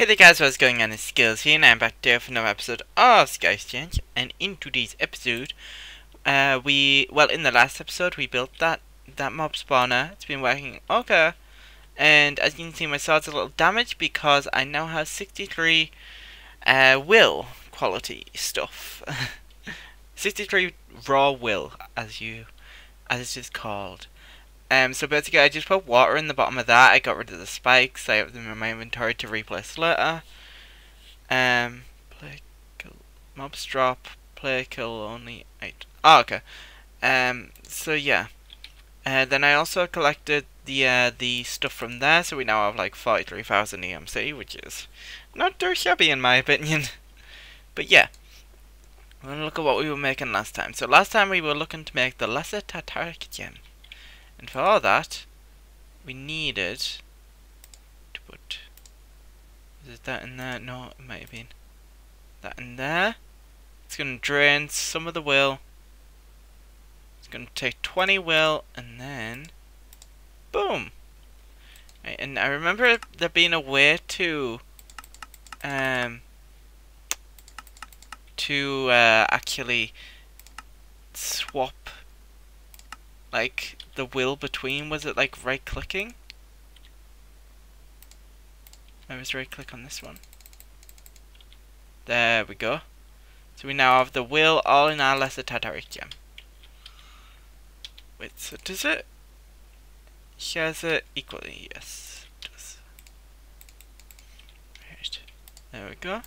Hey there guys, what's going on? It's Skiddles here and I'm back there for another episode of Sky Exchange. And in today's episode, in the last episode we built that mob spawner. It's been working okay. And as you can see, my sword's a little damaged because I now have 63 will quality stuff. 63 raw will, as it is called. So basically I just put water in the bottom of that. I got rid of the spikes. I have them in my inventory to replace later. Play kill, mobs drop, play kill only 8. Oh, okay. So yeah. Then I also collected the stuff from there, so we now have like 43,000 EMC, which is not too shabby in my opinion. But yeah. We're gonna look at what we were making last time. So last time we were looking to make the lesser tartaric gem. And for all that, we needed to put... Is that in there? No, it might have been. That in there. It's going to drain some of the will. It's going to take 20 will, and then... Boom! Right, and I remember there being a way to... actually swap... like the will between, was it like right clicking? I was right click on this one. There we go. So we now have the will all in our lesser tartaric gem. Wait, so does it shares it equally? Yes, it does. Right. There we go.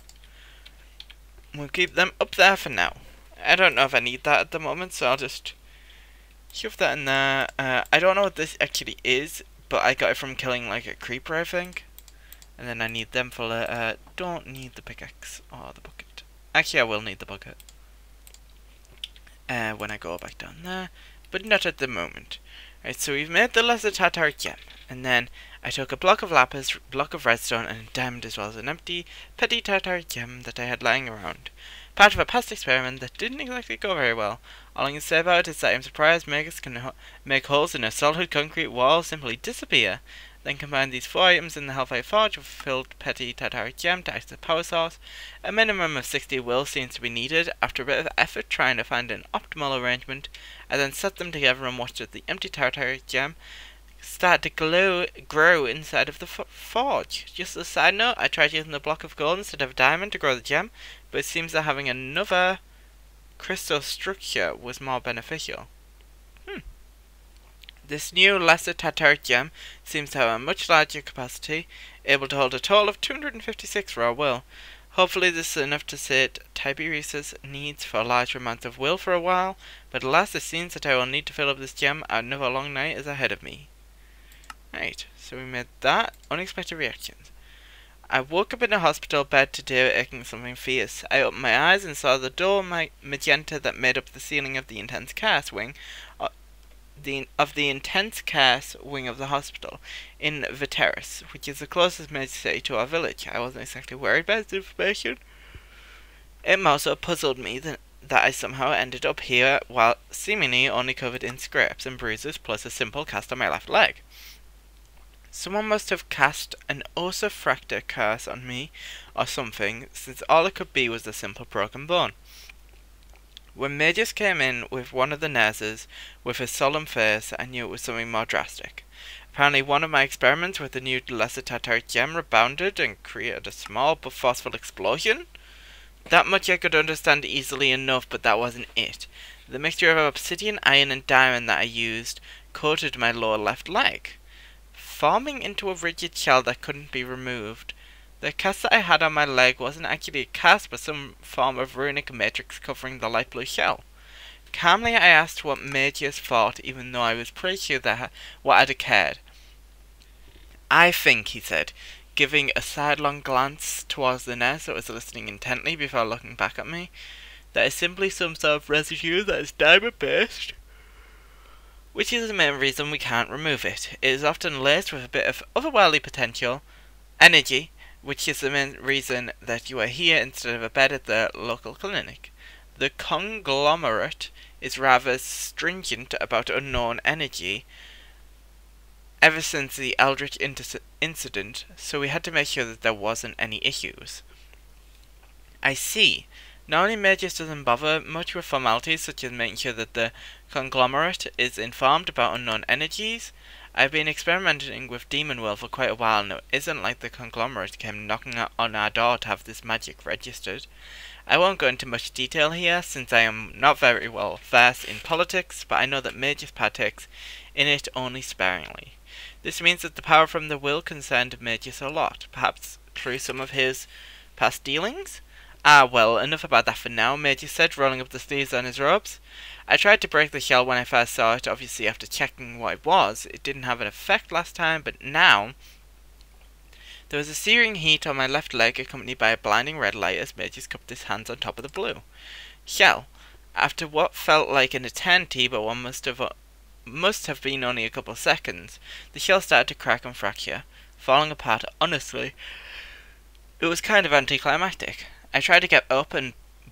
We'll keep them up there for now. I don't know if I need that at the moment, so I'll just shove that in there. I don't know what this actually is, but I got it from killing like a creeper, I think. And then I need them for later. Don't need the pickaxe or the bucket. Actually, I will need the bucket when I go back down there, but not at the moment. Right, so we've made the lesser tartaric gem, and then I took a block of lapis, block of redstone, and a diamond, as well as an empty petty tartaric gem that I had lying around. Part of a past experiment that didn't exactly go very well. All I can say about it is that I'm surprised makers can make holes in a solid concrete wall simply disappear. Then combine these 4 items in the Hellfire Forge with filled petty tartaric gem to act as a power source. A minimum of 60 will seems to be needed. After a bit of effort trying to find an optimal arrangement, I then set them together and watched as the empty tartaric gem start to grow inside of the forge. Just as a side note, I tried using a block of gold instead of a diamond to grow the gem, but it seems that having another crystal structure was more beneficial. This new lesser tartaric gem seems to have a much larger capacity, able to hold a total of 256 raw will. Hopefully this is enough to sate Tiberius's needs for a large amount of will for a while, but alas it seems that I will need to fill up this gem and another long night is ahead of me. Right, so we made that. Unexpected reactions. I woke up in a hospital bed today aching something fierce. I opened my eyes and saw the dull magenta that made up the ceiling of the intense care wing of the hospital in Viteris, which is the closest major city to our village. I wasn't exactly worried by this information. It also puzzled me that I somehow ended up here while seemingly only covered in scrapes and bruises plus a simple cast on my left leg. Someone must have cast an Osa Fracta curse on me or something, since all it could be was a simple broken bone. When Magus came in with one of the nurses with a solemn face, I knew it was something more drastic. Apparently one of my experiments with the new lesser tartaric gem rebounded and created a small but forceful explosion. That much I could understand easily enough, but that wasn't it. The mixture of obsidian, iron and diamond that I used coated my lower left leg, forming into a rigid shell that couldn't be removed. The cast that I had on my leg wasn't actually a cast, but some form of runic matrix covering the light blue shell. Calmly I asked what Magius thought, even though I was pretty sure that what had occurred. I think, he said, giving a sidelong glance towards the nurse that was listening intently before looking back at me, that is simply some sort of residue that is diamond-based, which is the main reason we can't remove it. It is often laced with a bit of otherworldly potential, energy, which is the main reason that you are here instead of a bed at the local clinic. The conglomerate is rather stringent about unknown energy ever since the Eldritch incident, so we had to make sure that there wasn't any issues. I see. Normally Magus doesn't bother much with formalities such as making sure that the conglomerate is informed about unknown energies. I've been experimenting with Demon Will for quite a while now. It isn't like the conglomerate came knocking on our door to have this magic registered. I won't go into much detail here, since I am not very well versed in politics, but I know that Magus partakes in it only sparingly. This means that the power from the will concerned Magus a lot, perhaps through some of his past dealings? Ah, well, enough about that for now, Magus said, rolling up the sleeves on his robes. I tried to break the shell when I first saw it, obviously after checking what it was. It didn't have an effect last time, but now there was a searing heat on my left leg, accompanied by a blinding red light as Magus cupped his hands on top of the blue shell. After what felt like an eternity, but one must have been only a couple of seconds, the shell started to crack and fracture, falling apart. Honestly, it was kind of anticlimactic. I tried to get up,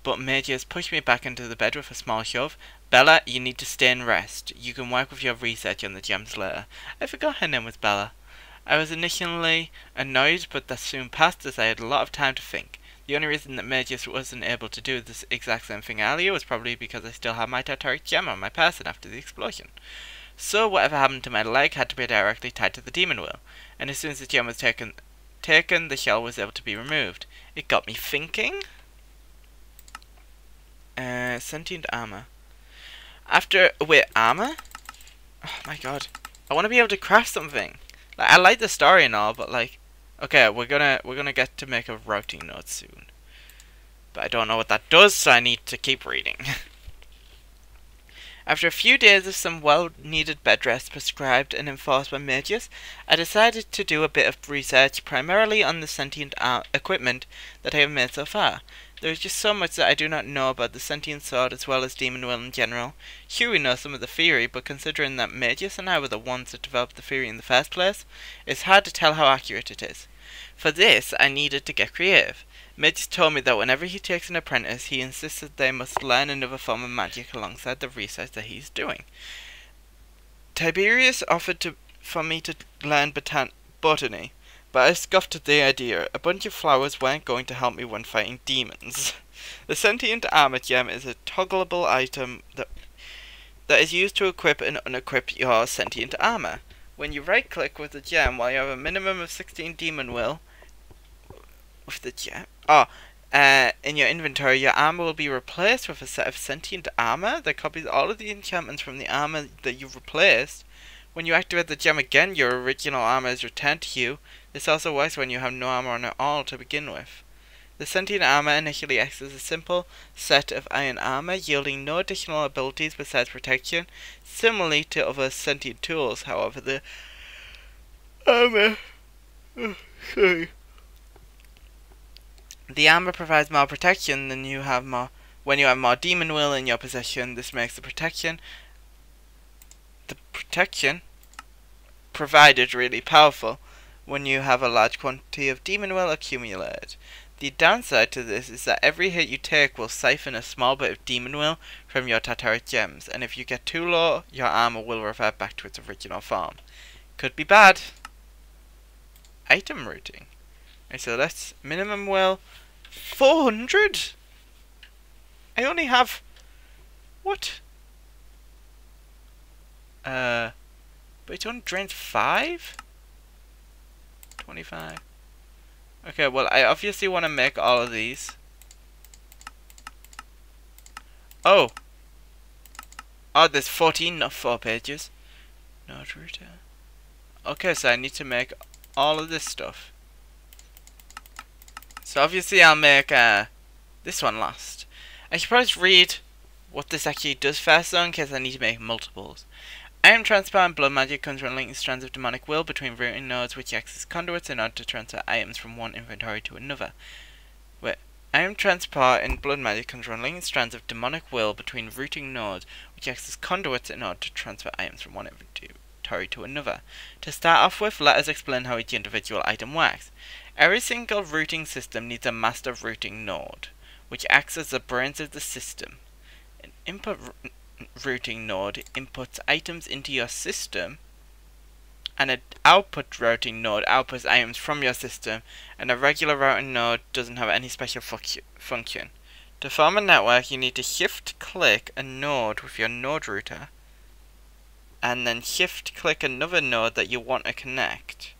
but Magus pushed me back into the bed with a small shove. Bella, you need to stay and rest. You can work with your research on the gems later. I forgot her name was Bella. I was initially annoyed, but that soon passed as I had a lot of time to think. The only reason that Magus wasn't able to do this exact same thing earlier was probably because I still had my tartaric gem on my person after the explosion. So whatever happened to my leg had to be directly tied to the demon will, and as soon as the gem was taken, the shell was able to be removed. It got me thinking. Sentient armor. Armor? Oh my god. I want to be able to craft something. Like, I like the story and all, but like, okay, we're gonna get to make a routing node soon. But I don't know what that does, so I need to keep reading. After a few days of some well-needed bed rest prescribed and enforced by Magus, I decided to do a bit of research primarily on the sentient equipment that I have made so far. There is just so much that I do not know about the sentient sword as well as demon will in general. Sure, we know some of the theory, but considering that Magus and I were the ones that developed the theory in the first place, it's hard to tell how accurate it is. For this, I needed to get creative. Magus told me that whenever he takes an apprentice, he insists that they must learn another form of magic alongside the research that he's doing. Tiberius offered for me to learn botany, but I scoffed at the idea. A bunch of flowers weren't going to help me when fighting demons. The sentient armor gem is a toggleable item that is used to equip and unequip your sentient armor. When you right click with the gem while you have a minimum of 16 demon will with the gem in your inventory, your armor will be replaced with a set of sentient armor that copies all of the enchantments from the armor that you've replaced. When you activate the gem again, your original armor is returned to you. This also works when you have no armor on at all to begin with. The sentient armor initially acts as a simple set of iron armor, yielding no additional abilities besides protection. Similarly to other sentient tools, however, the armor the armor provides more protection when you have more demon will in your possession. This makes the protection provided really powerful when you have a large quantity of demon will accumulated. The downside to this is that every hit you take will siphon a small bit of demon will from your tartaric gems, and if you get too low, your armor will revert back to its original form. Could be bad. Item routing. Okay, so that's minimum will 400. I only have what? But it only drains 5? 25. Okay, well, I obviously want to make all of these. Oh, there's 14, not 4 pages. Node router. Okay, so I need to make all of this stuff. So obviously I'll make this one last. I should probably read what this actually does first though, in case I need to make multiples. Iron transparent blood magic comes from linking strands of demonic will between rooting nodes which act as conduits in order to transfer items from one inventory to another. Iron transport in blood magic comes from linking strands of demonic will between rooting nodes which act as conduits in order to transfer items from one inventory to another. To start off with, let us explain how each individual item works. Every single routing system needs a master routing node, which acts as the brains of the system. An input routing node inputs items into your system and an output routing node outputs items from your system, and a regular routing node doesn't have any special function. To form a network, you need to shift-click a node with your node router, and then shift-click another node that you want to connect.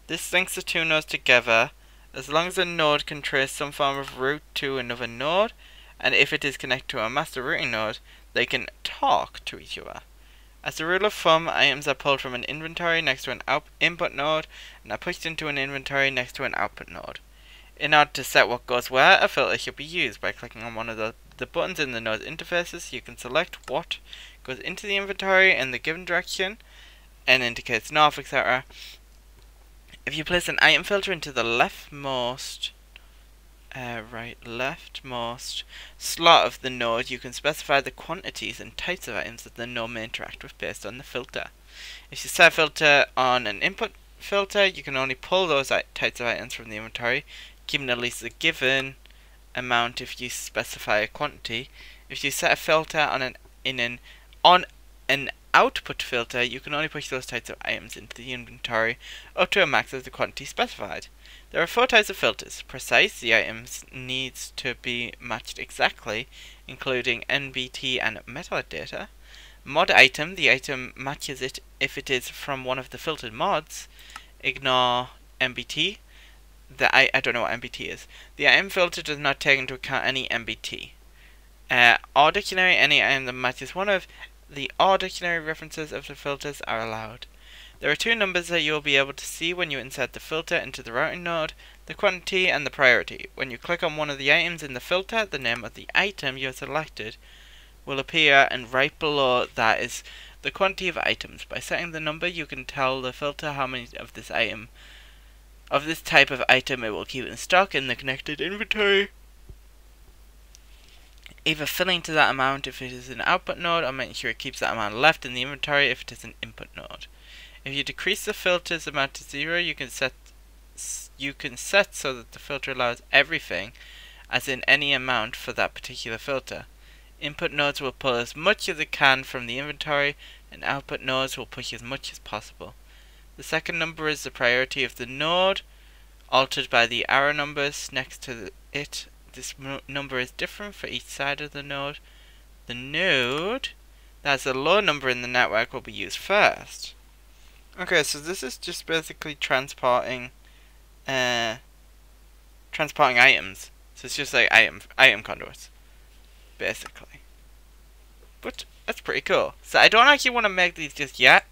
This links the two nodes together, as long as a node can trace some form of route to another node, and if it is connected to a master routing node, they can talk to each other. As a rule of thumb, items are pulled from an inventory next to an input node, and are pushed into an inventory next to an output node. In order to set what goes where, a filter should be used. By clicking on one of the buttons in the node interfaces, you can select what goes into the inventory in the given direction, and indicates north, etc. If you place an item filter into the leftmost slot of the node, you can specify the quantities and types of items that the node may interact with based on the filter. If you set a filter on an input filter, you can only pull those types of items from the inventory, keeping at least a given amount if you specify a quantity. If you set a filter on an output filter, you can only push those types of items into the inventory up to a max of the quantity specified. There are 4 types of filters. Precise, the items needs to be matched exactly, including NBT and metadata. Mod item, the item matches it if it is from one of the filtered mods. Ignore NBT. I don't know what NBT is. The item filter does not take into account any NBT. Or dictionary, any item that matches one of the or dictionary references of the filters are allowed. There are 2 numbers that you will be able to see when you insert the filter into the routing node, the quantity and the priority. When you click on one of the items in the filter, the name of the item you have selected will appear, and right below that is the quantity of items. By setting the number, you can tell the filter how many of this type of item it will keep in stock in the connected inventory, either filling to that amount if it is an output node, or making sure it keeps that amount left in the inventory if it is an input node. If you decrease the filter's amount to 0, you can set so that the filter allows everything, as in any amount for that particular filter. Input nodes will pull as much as it can from the inventory, and output nodes will push as much as possible. The second number is the priority of the node, altered by the arrow numbers next to it. This number is different for each side of the node. The node that has a low number in the network will be used first. Okay, so this is just basically transporting items. So it's just like item conduits, basically. But that's pretty cool. So I don't actually want to make these just yet,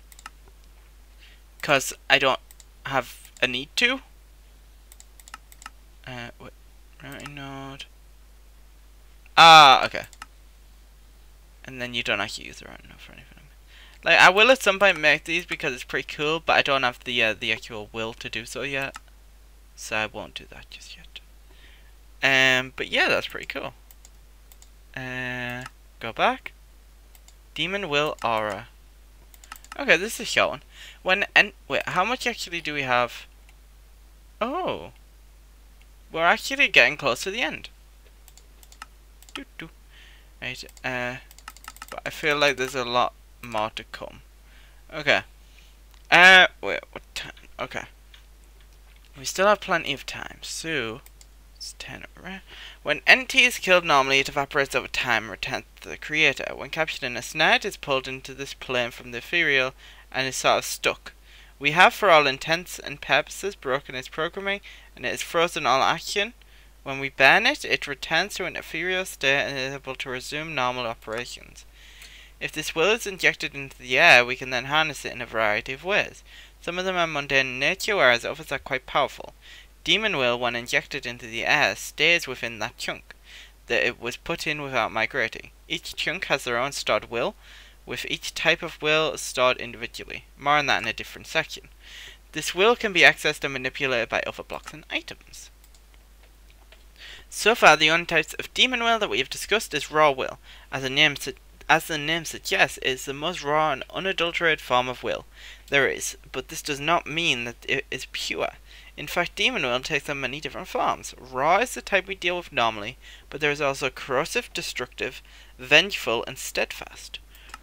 because I don't have a need to. Wait, routing node. Okay. And then you don't actually use the routing node for anything. Like, I will at some point make these because it's pretty cool, but I don't have the actual will to do so yet, so I won't do that just yet. But yeah, that's pretty cool. Go back. Demon Will Aura. Okay, this is showing. Wait, how much actually do we have? Oh, we're actually getting close to the end. Right. But I feel like there's a lot more to come. Okay. Wait, what time? Okay. We still have plenty of time, so it's 10. When NT is killed normally, it evaporates over time and returns to the creator. When captured in a snare, it is pulled into this plane from the ethereal and is sort of stuck. We have, for all intents and purposes, broken its programming, and it has frozen all action. When we burn it, it returns to an ethereal state and is able to resume normal operations. If this will is injected into the air, we can then harness it in a variety of ways. Some of them are mundane in nature, whereas others are quite powerful. Demon Will, when injected into the air, stays within that chunk that it was put in without migrating. Each chunk has their own stored will, with each type of will stored individually. More on that in a different section. This will can be accessed and manipulated by other blocks and items. So far, the only types of Demon Will that we have discussed is Raw Will. As the name suggests, it is the most raw and unadulterated form of will there is, but this does not mean that it is pure. In fact, Demon Will takes on many different forms. Raw is the type we deal with normally, but there is also corrosive, destructive, vengeful, and steadfast.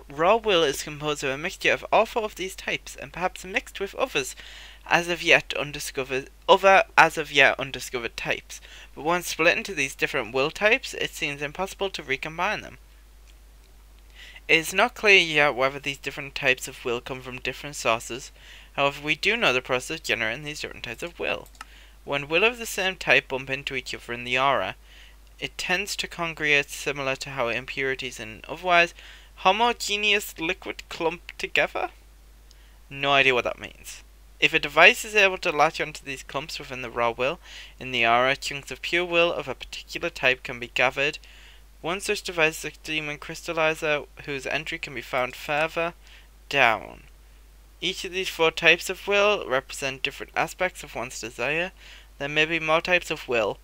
raw will is composed of a mixture of all four of these types, and perhaps mixed with others as of yet undiscovered types. But once split into these different will types, it seems impossible to recombine them. It is not clear yet whether these different types of will come from different sources. However, we do know the process generating these different types of will. When will of the same type bump into each other in the aura, it tends to congregate similar to how impurities in otherwise homogeneous liquid clump together? No idea what that means. If a device is able to latch onto these clumps within the raw will in the aura, chunks of pure will of a particular type can be gathered. One such device is a demon crystallizer, whose entry can be found further down. Each of these four types of will represent different aspects of one's desire. There may be more types of will.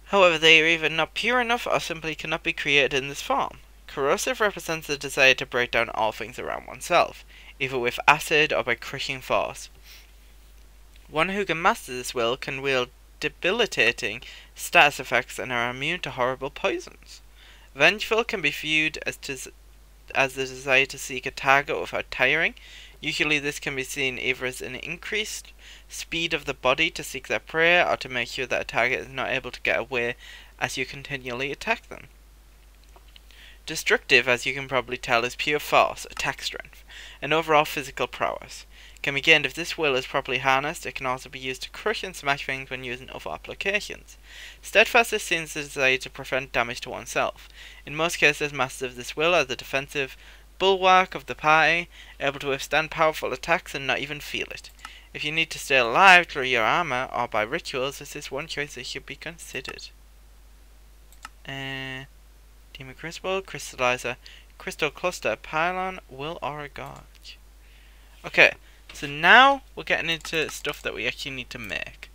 However, they are either not pure enough or simply cannot be created in this form. Corrosive represents the desire to break down all things around oneself, either with acid or by crushing force. One who can master this will can wield debilitating status effects and are immune to horrible poisons. Vengeful can be viewed as the desire to seek a target without tiring. Usually this can be seen either as an increased speed of the body to seek their prey, or to make sure that a target is not able to get away as you continually attack them. Destructive, as you can probably tell, is pure force, attack strength, and overall physical prowess. Can be gained if this will is properly harnessed. It can also be used to crush and smash things when using other applications. Steadfastness seems the desire to prevent damage to oneself. In most cases, masters of this will are the defensive bulwark of the party, able to withstand powerful attacks and not even feel it. If you need to stay alive through your armor or by rituals, this is one choice that should be considered. Demon Crucible, Crystallizer, Crystal Cluster, Pylon, Will Aura Gorge. Okay, so now we're getting into stuff that we actually need to make.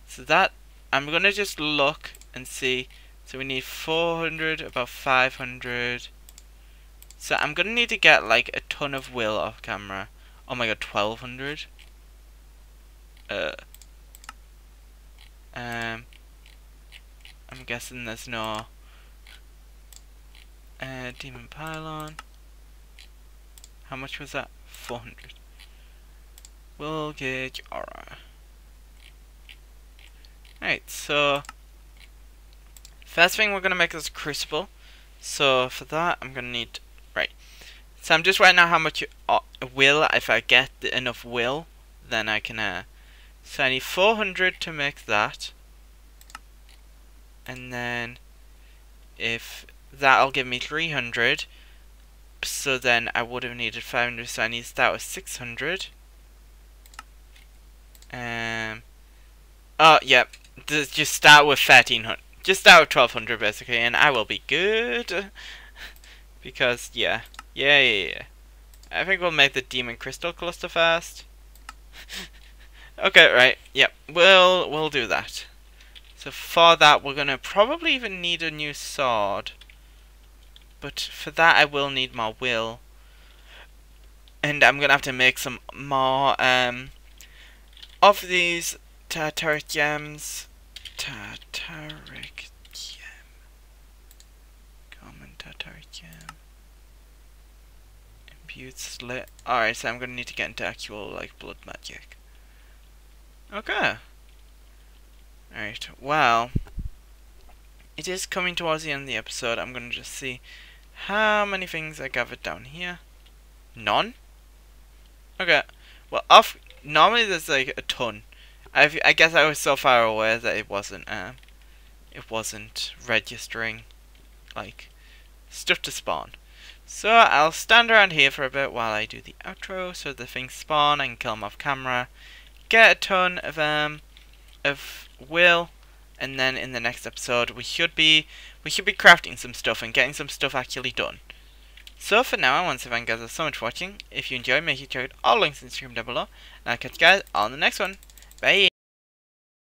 So that, I'm going to just look and see. So we need 400, about 500. So I'm going to need to get like a ton of will off camera. Oh my god, 1200. I'm guessing there's no Demon Pylon. How much was that? 400. Will Gauge Aura. Alright, so first thing we're going to make is a crucible. So for that I'm going to need, right, so I'm just writing out how much will, if I get enough will, then I can, so I need 400 to make that. And then if that'll give me 300, so then I would have needed 500, so I need to start with 600. Oh, yep, just start with 1300. Just start with 1200 basically, and I will be good. Because, yeah. I think we'll make the Demon Crystal Cluster first. Okay, right, yep, we'll do that. So for that, we're gonna probably even need a new sword. But for that, I will need more will. And I'm gonna have to make some more, of these tartaric gems. Tartaric gem. Common tartaric gem. Imbued slit. Alright, so I'm gonna need to get into actual, like, blood magic. Okay. Alright, well, it is coming towards the end of the episode. I'm gonna just see how many things I gathered down here. None? Okay. Well, normally there's like a ton. I guess I was so far away that it wasn't registering like stuff to spawn. So I'll stand around here for a bit while I do the outro, so the things spawn. I can kill them off camera, get a ton of will, and then in the next episode we should be crafting some stuff and getting some stuff actually done. So for now, I want to say thank you guys so much for watching. If you enjoyed, make sure you check out all links in the description down below, and I'll catch you guys on the next one. Bye!